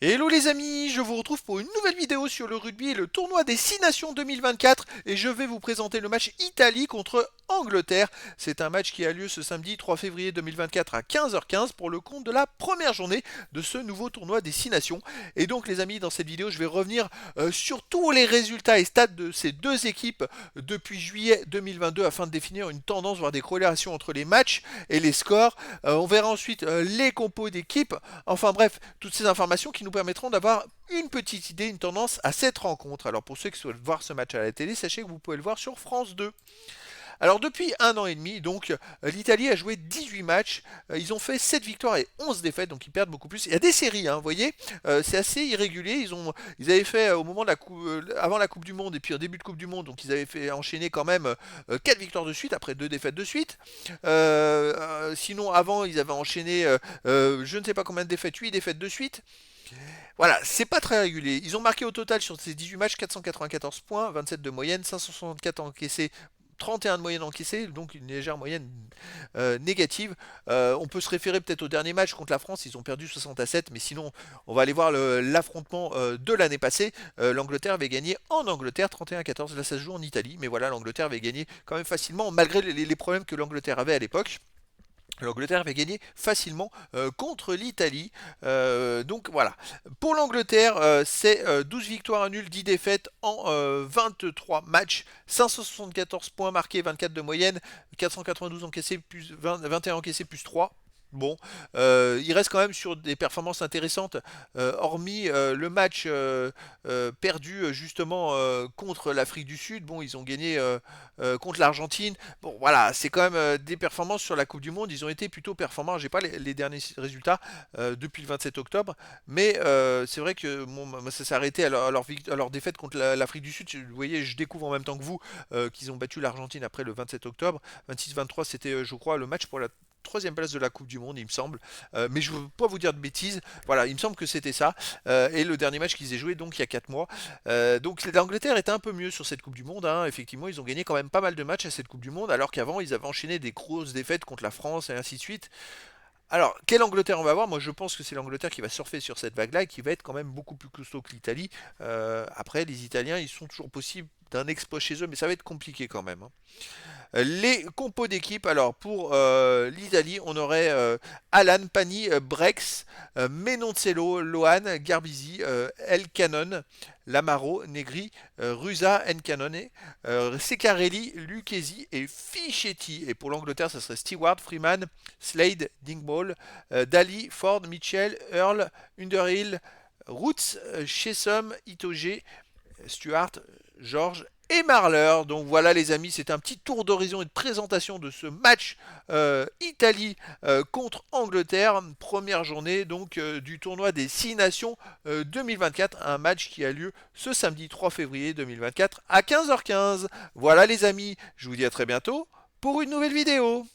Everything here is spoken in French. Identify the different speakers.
Speaker 1: Hello les amis, je vous retrouve pour une nouvelle vidéo sur le rugby et le tournoi des 6 nations 2024 et je vais vous présenter le match Italie contre Angleterre. C'est un match qui a lieu ce samedi 3 février 2024 à 15h15 pour le compte de la première journée de ce nouveau tournoi des 6 nations. Et donc les amis, dans cette vidéo, je vais revenir sur tous les résultats et stats de ces deux équipes depuis juillet 2022 afin de définir une tendance, voire des corrélations entre les matchs et les scores. On verra ensuite les compos d'équipes. Enfin bref, toutes ces informations qui nous permettront d'avoir une petite idée, une tendance à cette rencontre. Alors pour ceux qui souhaitent voir ce match à la télé, sachez que vous pouvez le voir sur France 2. Alors depuis un an et demi, donc l'Italie a joué 18 matchs, ils ont fait 7 victoires et 11 défaites, donc ils perdent beaucoup plus. Il y a des séries, hein, vous voyez, c'est assez irrégulier. Ils avaient fait au moment de avant la Coupe du Monde et puis au début de Coupe du Monde, donc ils avaient fait enchaîner quand même 4 victoires de suite après 2 défaites de suite. Sinon avant ils avaient enchaîné je ne sais pas combien de défaites, 8 défaites de suite. Voilà, c'est pas très régulier. Ils ont marqué au total sur ces 18 matchs 494 points, 27 de moyenne, 564 encaissés, 31 de moyenne encaissée, donc une légère moyenne négative. On peut se référer peut-être au dernier match contre la France, ils ont perdu 60-7, mais sinon, on va aller voir l'affrontement de l'année passée. L'Angleterre avait gagné en Angleterre 31-14, là ça se joue en Italie, mais voilà, l'Angleterre avait gagné quand même facilement, malgré les problèmes que l'Angleterre avait à l'époque. L'Angleterre avait gagné facilement contre l'Italie. Donc voilà. Pour l'Angleterre, c'est 12 victoires à nul, 10 défaites en 23 matchs. 574 points marqués, 24 de moyenne, 492 encaissés, plus 21 encaissés, plus 3. Bon, il reste quand même sur des performances intéressantes, hormis le match perdu justement contre l'Afrique du Sud. Bon, ils ont gagné contre l'Argentine. Bon, voilà, c'est quand même des performances sur la Coupe du Monde. Ils ont été plutôt performants. J'ai pas les derniers résultats depuis le 27 octobre, mais c'est vrai que bon, ça s'est arrêté à leur défaite contre l'Afrique du Sud. Vous voyez, je découvre en même temps que vous qu'ils ont battu l'Argentine après le 27 octobre. 26-23, c'était, je crois, le match pour la troisième place de la Coupe du Monde, il me semble. Mais je ne veux pas vous dire de bêtises. Voilà, il me semble que c'était ça. Et le dernier match qu'ils aient joué, donc il y a 4 mois. Donc l'Angleterre était un peu mieux sur cette Coupe du Monde, hein. Effectivement, ils ont gagné quand même pas mal de matchs à cette Coupe du Monde, alors qu'avant, ils avaient enchaîné des grosses défaites contre la France et ainsi de suite. Alors, quelle Angleterre on va voir? Moi, je pense que c'est l'Angleterre qui va surfer sur cette vague-là et qui va être quand même beaucoup plus costaud que l'Italie. Après, les Italiens, ils sont toujours possibles d'un exploit chez eux, mais ça va être compliqué quand même, hein. Les compos d'équipe, alors pour l'Italie, on aurait Alan, Pani, Brex, Menoncello, Lohan, Garbisi, El Canon, Lamaro, Negri, Rusa, Ncanone, Secarelli, Lucchesi et Fischetti. Et pour l'Angleterre, ça serait Stewart, Freeman, Slade, Dingwall, Daly, Ford, Mitchell, Earl, Underhill, Roots, Chesum, Itoge, Stuart, George et Marler. Donc voilà les amis, c'est un petit tour d'horizon et de présentation de ce match Italie contre Angleterre, première journée donc du tournoi des 6 nations 2024, un match qui a lieu ce samedi 3 février 2024 à 15h15. Voilà les amis, je vous dis à très bientôt pour une nouvelle vidéo.